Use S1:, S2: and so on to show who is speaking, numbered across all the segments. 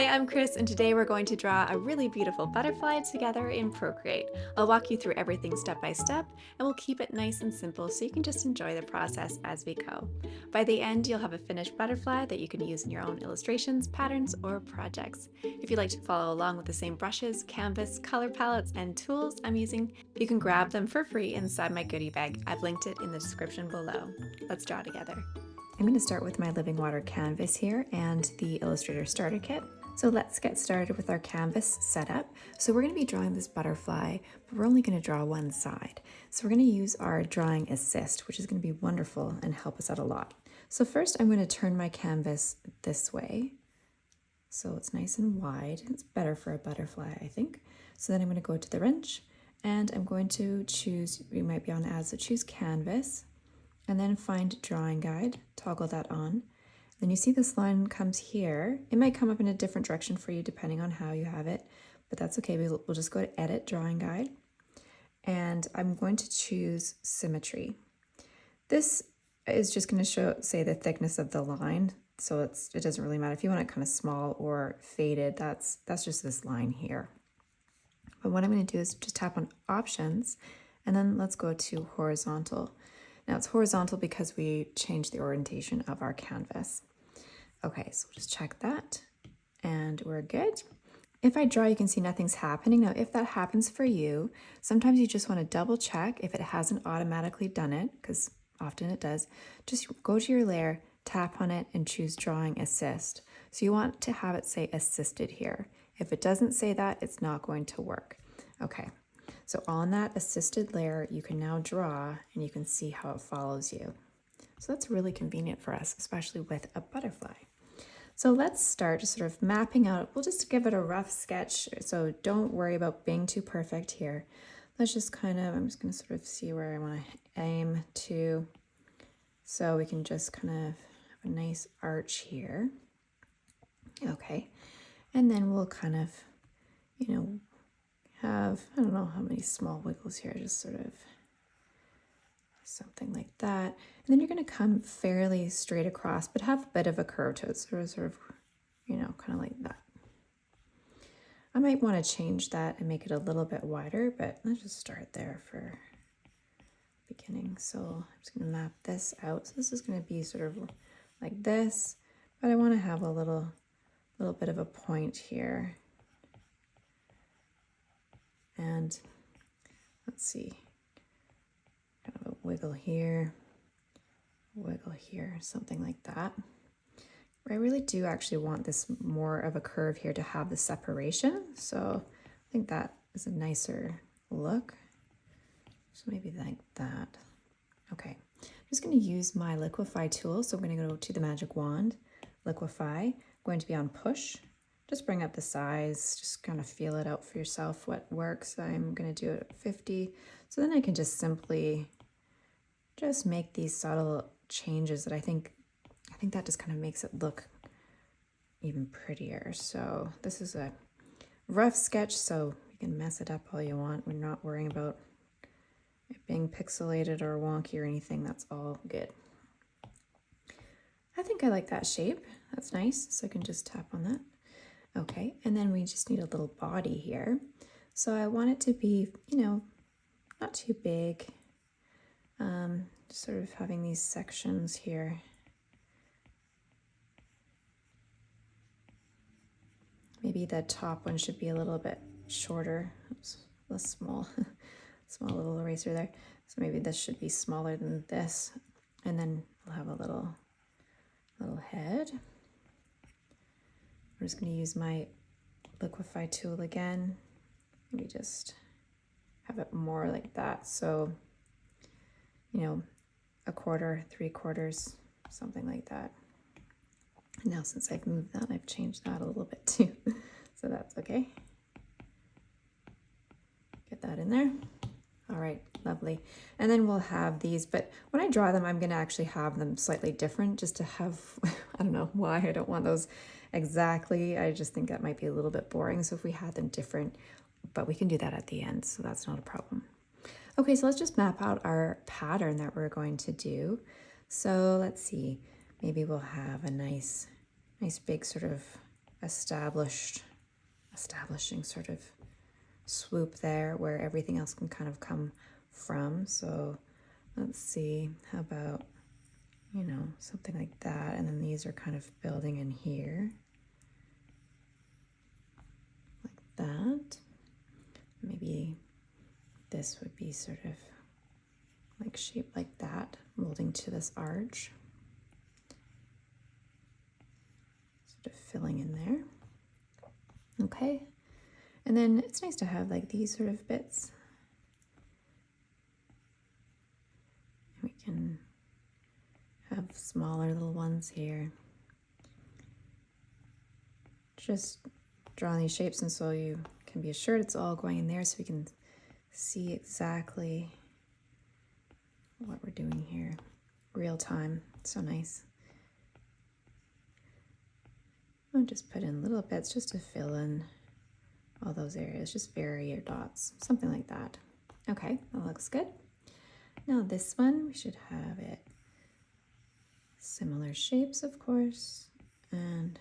S1: Hi, I'm Chris, and today we're going to draw a really beautiful butterfly together in Procreate. I'll walk you through everything step by step, and we'll keep it nice and simple so you can just enjoy the process as we go. By the end, you'll have a finished butterfly that you can use in your own illustrations, patterns, or projects. If you'd like to follow along with the same brushes, canvas, color palettes, and tools I'm using, you can grab them for free inside my goodie bag. I've linked it in the description below. Let's draw together. I'm going to start with my living water canvas here and the Illustrator starter kit. So let's get started with our canvas setup. So we're going to be drawing this butterfly, but we're only going to draw one side. So we're going to use our drawing assist, which is going to be wonderful and help us out a lot. So first I'm going to turn my canvas this way. So it's nice and wide. It's better for a butterfly, I think. So then I'm going to go to the wrench and I'm going to choose, we might be on add, so choose canvas. And then find drawing guide, toggle that on. Then you see this line comes here. It might come up in a different direction for you depending on how you have it, but that's okay. We'll just go to edit drawing guide. And I'm going to choose symmetry. This is just going to say the thickness of the line. So it doesn't really matter if you want it kind of small or faded. That's just this line here. But what I'm going to do is just tap on options and then let's go to horizontal. Now it's horizontal because we changed the orientation of our canvas. Okay, so we'll just check that and we're good. If I draw, you can see nothing's happening. Now, if that happens for you, sometimes you just want to double check if it hasn't automatically done it, because often it does. Just go to your layer, tap on it and choose drawing assist. So you want to have it say assisted here. If it doesn't say that, it's not going to work. Okay. So on that assisted layer, you can now draw and you can see how it follows you. So that's really convenient for us, especially with a butterfly. So let's start just sort of mapping out. We'll just give it a rough sketch. So don't worry about being too perfect here. Let's just I'm just going to sort of see where I want to aim to. So we can just kind of have a nice arch here. Okay. And then we'll kind of, have, I don't know how many small wiggles here, just sort of something like that. And then you're going to come fairly straight across, but have a bit of a curve to it, sort of, kind of like that. I might want to change that and make it a little bit wider, but let's just start there for beginning. So I'm just going to map this out. So this is going to be sort of like this, but I want to have a little bit of a point here. And let's see, kind of a wiggle here, something like that. I really do actually want this more of a curve here to have the separation. So I think that is a nicer look. So maybe like that. Okay, I'm just going to use my liquify tool. So I'm going to go to the magic wand, liquify, I'm going to be on push. Just bring up the size, just kind of feel it out for yourself what works. I'm going to do it at 50. So then I can just simply just make these subtle changes that I think that just kind of makes it look even prettier. So this is a rough sketch, so you can mess it up all you want. We're not worrying about it being pixelated or wonky or anything. That's all good. I think I like that shape. That's nice. So I can just tap on that. Okay, and then we just need a little body here. So I want it to be, not too big. Just sort of having these sections here. Maybe the top one should be a little bit shorter. Oops, less small. Small little eraser there. So maybe this should be smaller than this. And then we'll have a little head. I'm just going to use my liquify tool again. Maybe just have it more like that. So, a quarter, 3/4, something like that. And now since I've moved that, I've changed that a little bit too. So that's okay. Get that in there. All right, lovely. And then we'll have these, but when I draw them, I'm going to actually have them slightly different just to have, I don't know why I don't want those exactly. I just think that might be a little bit boring. So if we had them different, but we can do that at the end, so that's not a problem. Okay, so let's just map out our pattern that we're going to do. So let's see, maybe we'll have a nice big sort of establishing sort of swoop there where everything else can kind of come from. So let's see, how about, you know, something like that. And then these are kind of building in here like that. Maybe this would be sort of like shaped like that, molding to this arch. Sort of filling in there. Okay. And then it's nice to have like these sort of bits. And we can have smaller little ones here. Just drawing these shapes, and so you can be assured it's all going in there so we can see exactly what we're doing here. Real time, so nice. I'll just put in little bits just to fill in all those areas, just vary your dots, something like that. Okay, that looks good. Now this one, we should have it similar shapes, of course, and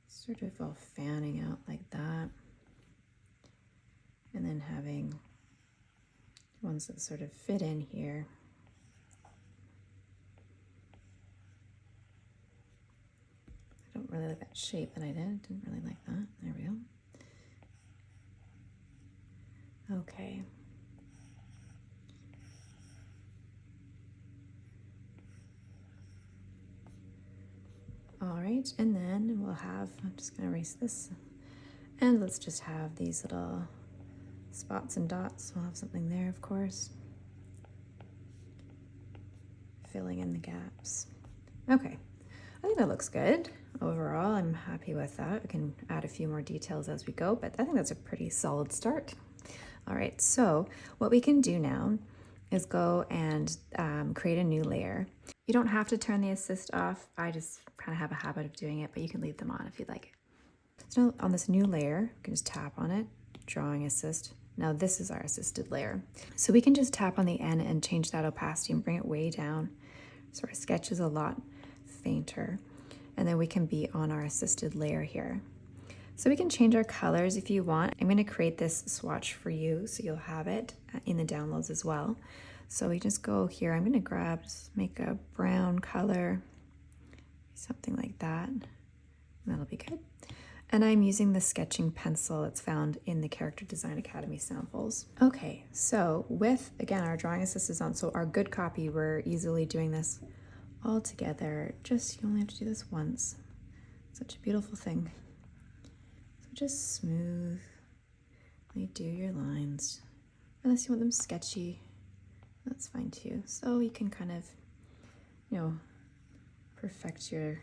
S1: sort of all fanning out like that. And then having ones that sort of fit in here. I don't really like that shape that I didn't really like that. There we go. Okay. All right, and then we'll have, I'm just gonna erase this, and let's just have these little spots and dots. We'll have something there, of course. Filling in the gaps. Okay, I think that looks good. Overall, I'm happy with that. We can add a few more details as we go, but I think that's a pretty solid start. All right, so what we can do now is go and create a new layer. You don't have to turn the assist off. I just kind of have a habit of doing it, but you can leave them on if you'd like. So now on this new layer, you can just tap on it, drawing assist. Now this is our assisted layer. So we can just tap on the N and change that opacity and bring it way down. So our sketch is a lot fainter. And then we can be on our assisted layer here. So we can change our colors if you want. I'm going to create this swatch for you so you'll have it in the downloads as well. So we just go here, I'm going to grab, just make a brown color, something like that. That'll be good. And I'm using the sketching pencil that's found in the Character Design Academy samples. Okay, so with, again, our drawing assist is on, so our good copy, we're easily doing this all together. Just, you only have to do this once. Such a beautiful thing. So just smoothly do your lines. Unless you want them sketchy, that's fine too. So you can kind of, you know, perfect your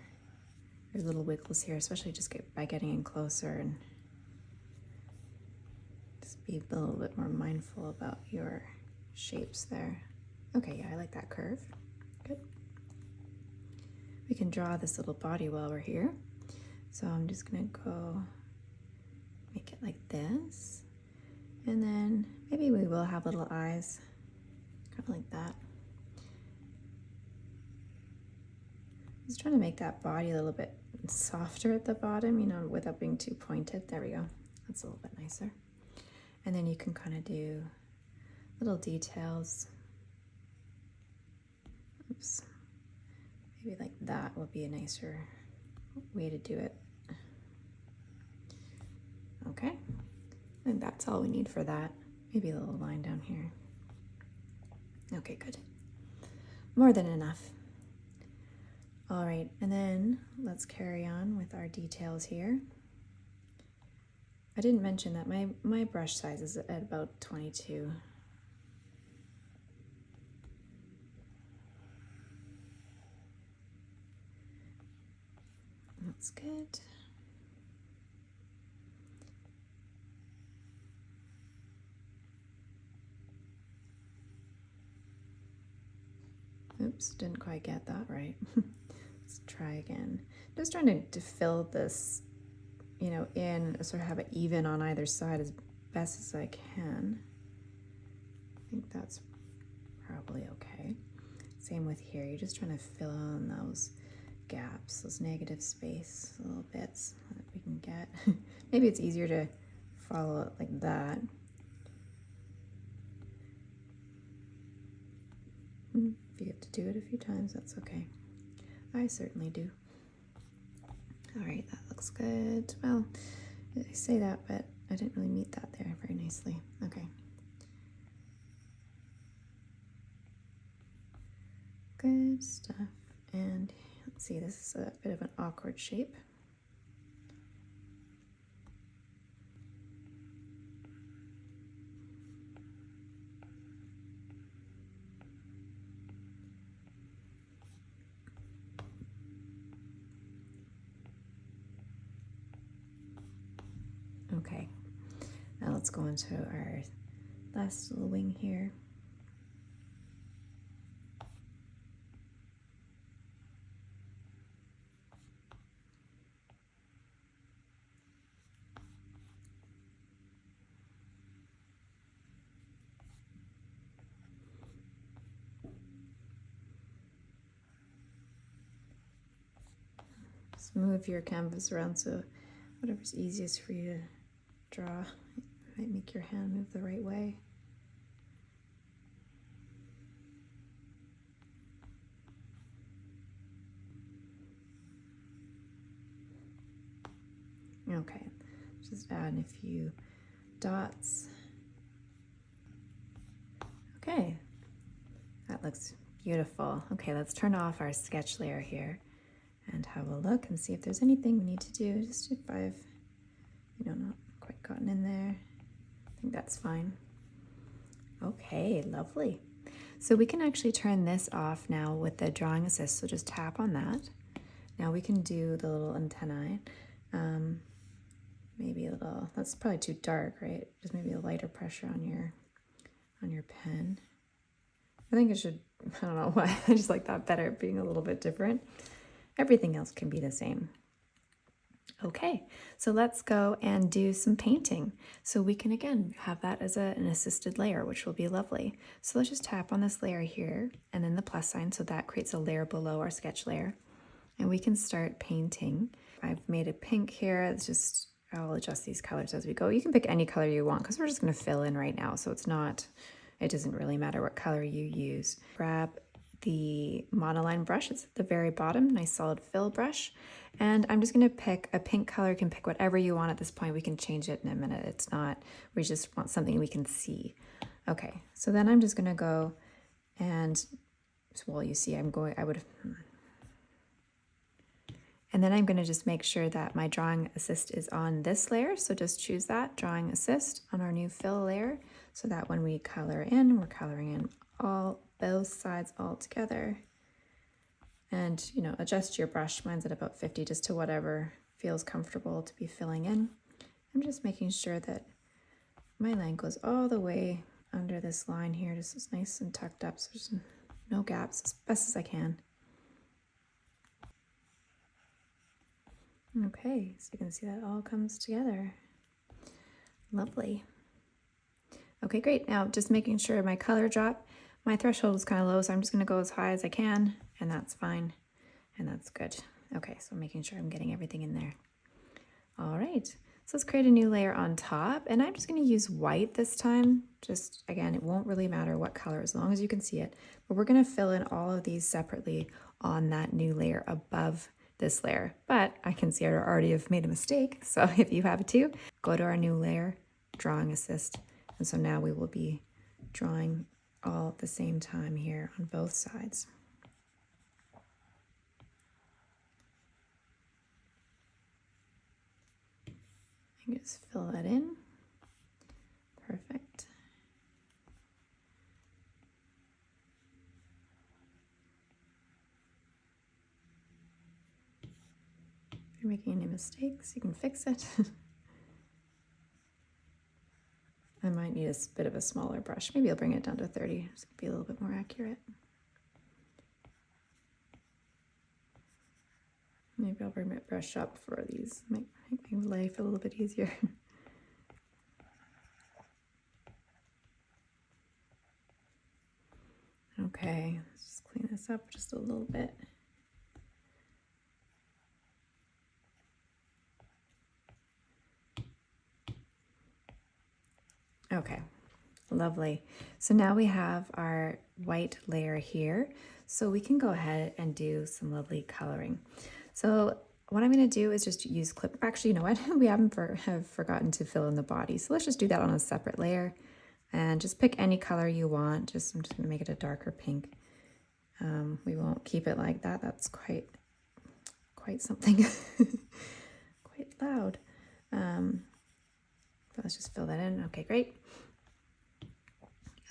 S1: little wiggles here, especially just by getting in closer and just be a little bit more mindful about your shapes there. Okay, yeah, I like that curve. Good. We can draw this little body while we're here. So I'm just gonna go make it like this. And then maybe we will have little eyes, kind of like that. Just trying to make that body a little bit softer at the bottom, you know, without being too pointed. There we go. That's a little bit nicer. And then you can kind of do little details. Oops. Maybe like that would be a nicer way to do it. Okay. I think that's all we need for that. Maybe a little line down here. Okay, good. More than enough. All right, and then let's carry on with our details here. I didn't mention that my brush size is at about 22. That's good. Oops, didn't quite get that right. Let's try again. Just trying to fill this, you know, in, sort of have it even on either side as best as I can. I think that's probably okay. Same with here, you're just trying to fill in those gaps, those negative space little bits that we can get. Maybe it's easier to follow it like that. If you have to do it a few times, that's okay. I certainly do. All right, that looks good. Well, I say that, but I didn't really meet that there very nicely. Okay. Good stuff. And let's see, this is a bit of an awkward shape. Okay, now let's go into our last little wing here. Just move your canvas around so whatever's easiest for you to draw, it might make your hand move the right way. Okay, just add a few dots. Okay, that looks beautiful. Okay, let's turn off our sketch layer here and have a look and see if there's anything we need to do. Just if I've, not quite gotten in there. I think that's fine. Okay, lovely. So we can actually turn this off now with the drawing assist, so just tap on that. Now we can do the little antennae. Maybe a little, that's probably too dark, right? Just maybe a lighter pressure on your pen. I think it should, I don't know why, I just like that better, being a little bit different. Everything else can be the same. Okay, so let's go and do some painting. So we can again have that as an assisted layer, which will be lovely. So let's just tap on this layer here and then the plus sign, so that creates a layer below our sketch layer. And we can start painting. I've made a pink here. It's just, I'll adjust these colors as we go. You can pick any color you want because we're just going to fill in right now. So it doesn't really matter what color you use. Grab the monoline brush. It's at the very bottom, nice solid fill brush. And I'm just going to pick a pink color. You can pick whatever you want at this point. We can change it in a minute. It's not, we just want something we can see. Okay, so then I'm just going to go and, well, you see, and then I'm going to just make sure that my drawing assist is on this layer. So just choose that, drawing assist, on our new fill layer, so that when we color in, we're coloring in both sides all together. And, adjust your brush. Mine's at about 50, just to whatever feels comfortable to be filling in. I'm just making sure that my line goes all the way under this line here, just as nice and tucked up, so there's no gaps, as best as I can. Okay, so you can see that all comes together. Lovely. Okay, great. Now just making sure my color drop. My threshold is kind of low, so I'm just going to go as high as I can, and that's fine, and that's good. Okay, so making sure I'm getting everything in there. All right, so let's create a new layer on top, and I'm just going to use white this time. Just, again, it won't really matter what color as long as you can see it, but we're going to fill in all of these separately on that new layer above this layer. But I can see I already have made a mistake, so if you have it too, go to our new layer, drawing assist, and so now we will be drawing all at the same time here on both sides. And just fill that in. Perfect. If you're making any mistakes, you can fix it. I might need a bit of a smaller brush. Maybe I'll bring it down to 30, just to be a little bit more accurate. Maybe I'll bring my brush up for these, make my life a little bit easier. Okay, let's just clean this up just a little bit. Okay, lovely. So now we have our white layer here. So we can go ahead and do some lovely coloring. So what I'm going to do is just use clip. Actually, you know what? We have forgotten to fill in the body. So let's just do that on a separate layer and just pick any color you want. I'm just going to make it a darker pink. We won't keep it like that. That's quite something. Quite loud. Let's just fill that in. Okay, great.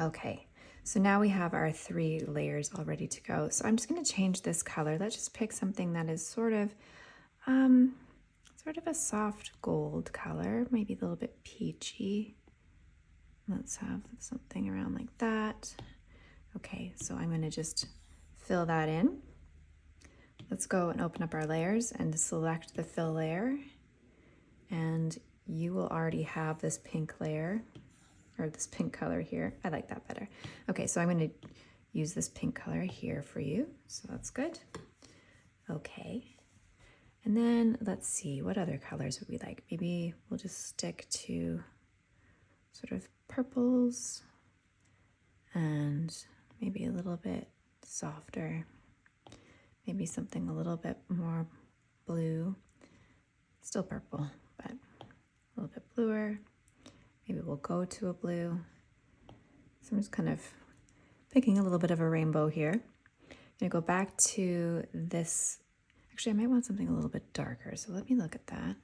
S1: Okay, so now we have our 3 layers all ready to go. So I'm just going to change this color. Let's just pick something that is sort of a soft gold color, maybe a little bit peachy. Let's have something around like that. Okay, so I'm going to just fill that in. Let's go and open up our layers and select the fill layer. And you will already have this pink layer, or this pink color here. I like that better. Okay, so I'm going to use this pink color here for you. So that's good. Okay. And then let's see, what other colors would we like? Maybe we'll just stick to sort of purples and maybe a little bit softer. Maybe something a little bit more blue. Still purple, but a little bit bluer. Maybe we'll go to a blue. So I'm just kind of picking a little bit of a rainbow here. I'm gonna go back to this. Actually, I might want something a little bit darker. So let me look at that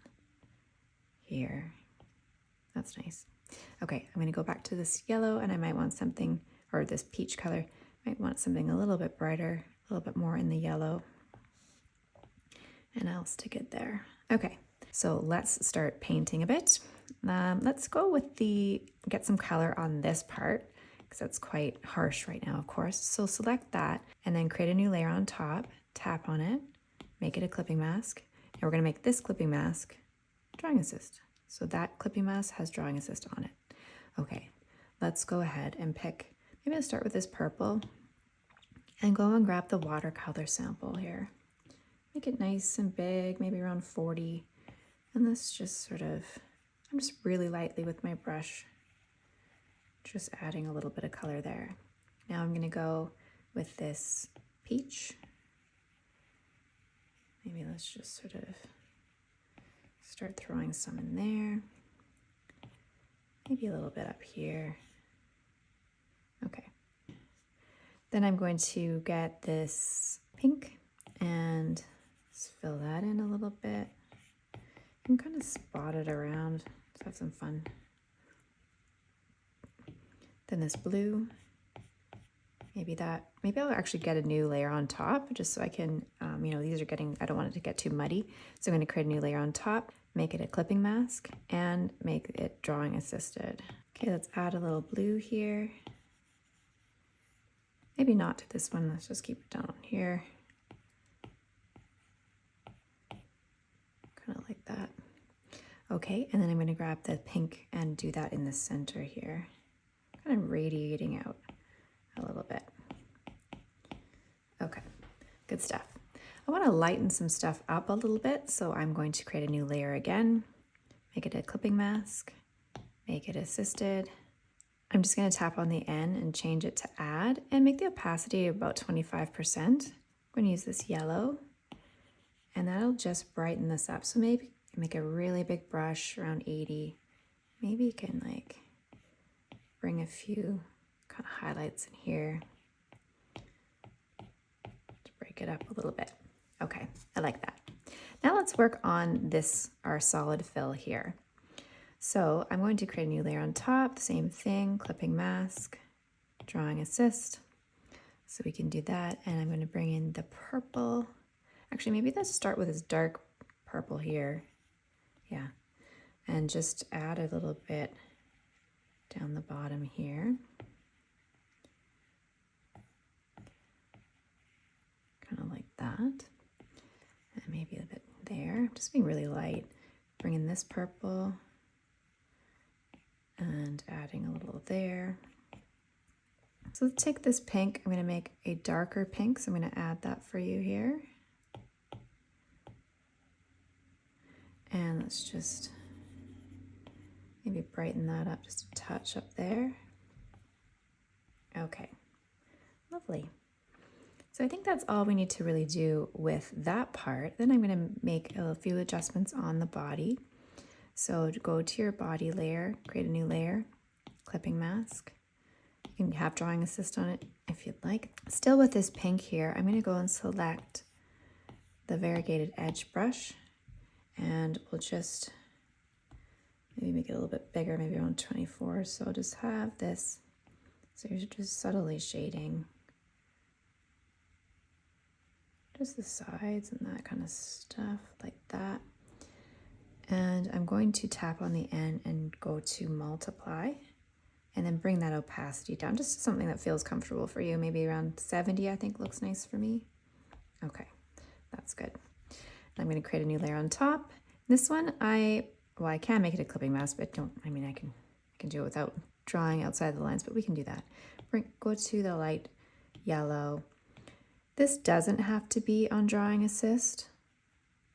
S1: here. That's nice. Okay, I'm gonna go back to this yellow and I might want something, or this peach color, might want something a little bit brighter, a little bit more in the yellow. And I'll stick it there. Okay, so let's start painting a bit. Let's go with get some color on this part because that's quite harsh right now, of course. So select that and then create a new layer on top, tap on it, make it a clipping mask. And we're gonna make this clipping mask drawing assist. So that clipping mask has drawing assist on it. Okay, let's go ahead and pick, maybe I'll start with this purple and go and grab the watercolor sample here. Make it nice and big, maybe around 40. And let's just sort of, I'm just really lightly with my brush, just adding a little bit of color there. Now I'm gonna go with this peach. Maybe let's just sort of start throwing some in there. Maybe a little bit up here. Okay. Then I'm going to get this pink and fill that in a little bit. You can kind of spot it around. Let's have some fun. Then this blue. Maybe I'll actually get a new layer on top just so I can, these are getting, I don't want it to get too muddy. So I'm going to create a new layer on top, make it a clipping mask, and make it drawing assisted. Okay, let's add a little blue here. Maybe not to this one, let's just keep it down here. Kind of like that. Okay, and then I'm going to grab the pink and do that in the center here. Kind of radiating out a little bit. Okay, good stuff. I want to lighten some stuff up a little bit, so I'm going to create a new layer again, make it a clipping mask, make it assisted. I'm just going to tap on the N and change it to add and make the opacity about 25%. I'm going to use this yellow and that'll just brighten this up. So maybe make a really big brush around 80. Maybe you can like bring a few kind of highlights in here to break it up a little bit. Okay, I like that. Now let's work on our solid fill here. So I'm going to create a new layer on top, same thing, clipping mask, drawing assist. So we can do that. And I'm going to bring in the purple. Actually, maybe let's start with this dark purple here. Yeah. And just add a little bit down the bottom here. Kind of like that. And maybe a bit there. Just being really light. Bring in this purple. And adding a little there. So let's take this pink. I'm going to make a darker pink. So I'm going to add that for you here. And let's just Maybe brighten that up just a touch up there. Okay, lovely. So I think that's all we need to really do with that part. Then I'm going to make a few adjustments on the body. So to go to your body layer, create a new layer, clipping mask. You can have drawing assist on it if you'd like. Still with this pink here, I'm going to go and select the variegated edge brush, and we'll just maybe make it a little bit bigger, maybe around 24. So just have this. So you're just subtly shading just the sides and that kind of stuff like that. And I'm going to tap on the end and go to multiply and then bring that opacity down, just something that feels comfortable for you. Maybe around 70, I think looks nice for me. Okay, that's good. I'm going to create a new layer on top. This one, I can make it a clipping mask, but I can do it without drawing outside the lines, but we can do that. Go to the light yellow. This doesn't have to be on drawing assist,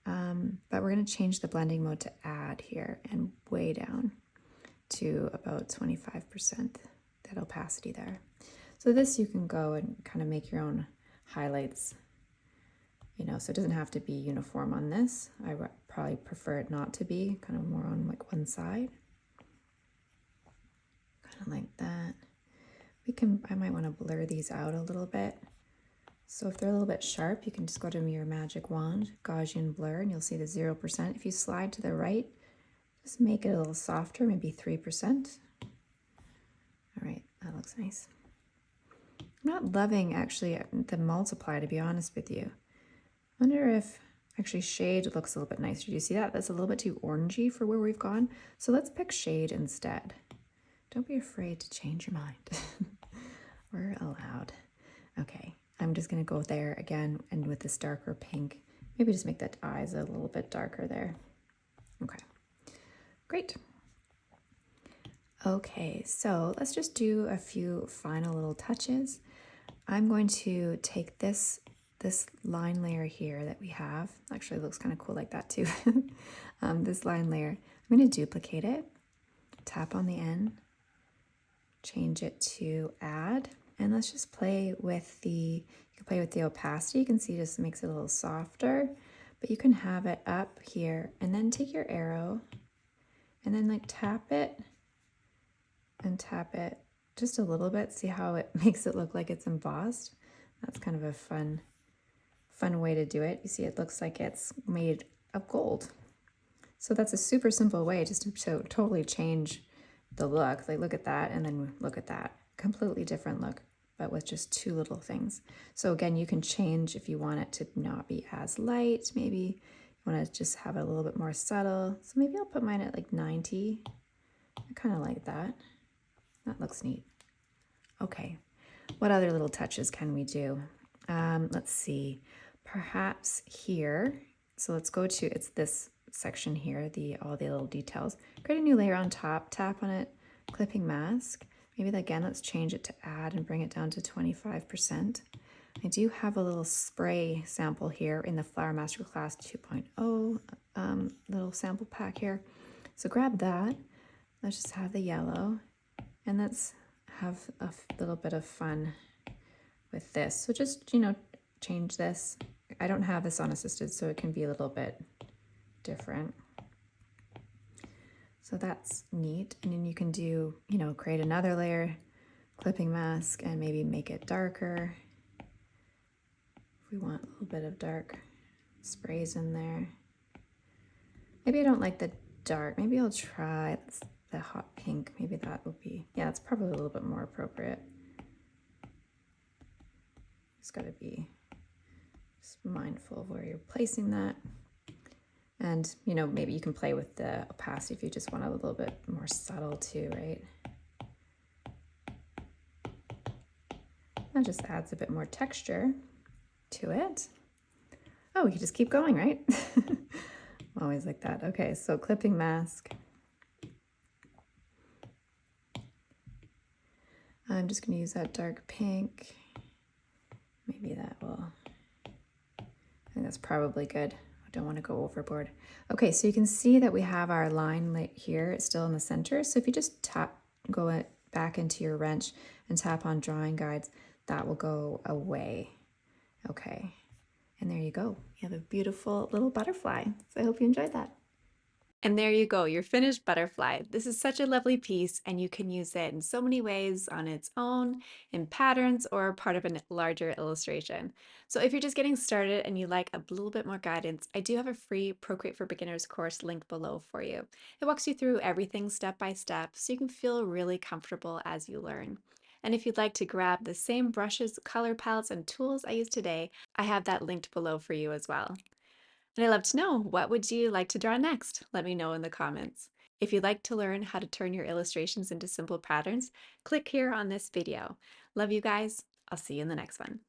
S1: but we're going to change the blending mode to add here and way down to about 25%, that opacity there. So this you can go and kind of make your own highlights, so it doesn't have to be uniform on this. I probably prefer it not to be, kind of more on like one side. Kind of like that. I might want to blur these out a little bit. So if they're a little bit sharp, you can just go to your magic wand, Gaussian blur, and you'll see the 0%. If you slide to the right, just make it a little softer, maybe 3%. All right, that looks nice. I'm not loving actually the multiply, to be honest with you. I wonder if actually shade looks a little bit nicer. Do you see that? That's a little bit too orangey for where we've gone. So let's pick shade instead. Don't be afraid to change your mind. We're allowed. Okay, I'm just gonna go there again and with this darker pink, maybe just make that eyes a little bit darker there. Okay, great. Okay, so let's just do a few final little touches. I'm going to take this line layer here that we have. Actually, it looks kind of cool like that too. This line layer, I'm going to duplicate it, tap on the end, change it to add, and let's just play with you can play with the opacity. You can see it just makes it a little softer, but you can have it up here and then take your arrow and then like tap it and tap it just a little bit. See how it makes it look like it's embossed? That's kind of a fun way to do it. You see it looks like it's made of gold. So that's a super simple way just to totally change the look. Like look at that and then look at that. Completely different look, but with just two little things. So again, you can change if you want it to not be as light. Maybe you want to just have it a little bit more subtle. So maybe I'll put mine at like 90. I kind of like that. That looks neat. Okay, what other little touches can we do? Let's see, perhaps here. So let's go to, it's this section here, all the little details. Create a new layer on top, tap on it, clipping mask. Maybe again, let's change it to add and bring it down to 25%. I do have a little spray sample here in the Flower Masterclass 2.0 little sample pack here. So grab that. Let's just have the yellow and let's have a little bit of fun with this. So just, change this. I don't have this on assisted, so it can be a little bit different. So that's neat. And then you can do, create another layer, clipping mask, and maybe make it darker. If we want a little bit of dark sprays in there. Maybe I don't like the dark. Maybe I'll try the hot pink. Maybe that will be, yeah, it's probably a little bit more appropriate. It's got to be just mindful of where you're placing that. And, maybe you can play with the opacity if you just want a little bit more subtle too, right? That just adds a bit more texture to it. Oh, we can just keep going, right? I'm always like that. Okay, so clipping mask. I'm just going to use that dark pink. Maybe that will, I think that's probably good. I'll don't want to go overboard. Okay, so you can see that we have our line right here. It's still in the center. So if you just go back into your wrench and tap on drawing guides, that will go away. Okay, and there you go. You have a beautiful little butterfly. So I hope you enjoyed that. And there you go, your finished butterfly. This is such a lovely piece, and you can use it in so many ways on its own, in patterns, or part of a larger illustration. So if you're just getting started and you like a little bit more guidance, I do have a free Procreate for Beginners course linked below for you. It walks you through everything step by step so you can feel really comfortable as you learn. And if you'd like to grab the same brushes, color palettes, and tools I use today, I have that linked below for you as well. And I'd love to know, what would you like to draw next? Let me know in the comments. If you'd like to learn how to turn your illustrations into simple patterns, click here on this video. Love you guys. I'll see you in the next one.